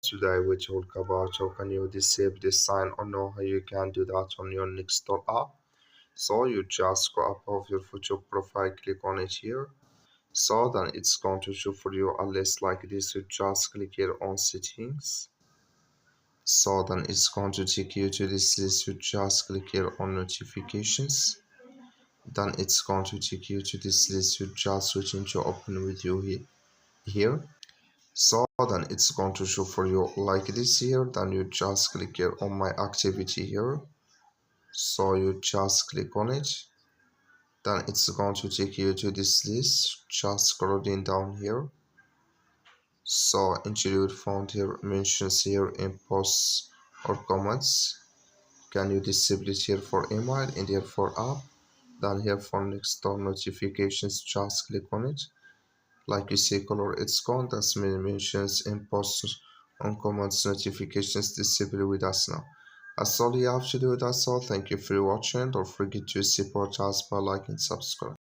Today we talk about how can you disable this sign or know how you can do that on your Nextdoor app. So you just go above your photo profile, click on it here. So then it's going to show for you a list like this. You just click here on settings. So then it's going to take you to this list. You just click here on notifications. Then it's going to take you to this list. You just switch into open with you here. So then it's going to show for you like this here. Then you just click here on my activity here. So you just click on it. Then it's going to take you to this list. Just scrolling down here. So include font here mentions here in posts or comments. Can you disable it here for email and here for app? Then here for next door notifications, just click on it. Like you see color, it's gone. That's mentions in posts on comments notifications disable with us now. That's all you have to do. That's all. Thank you for watching. Don't forget to support us by liking and subscribe.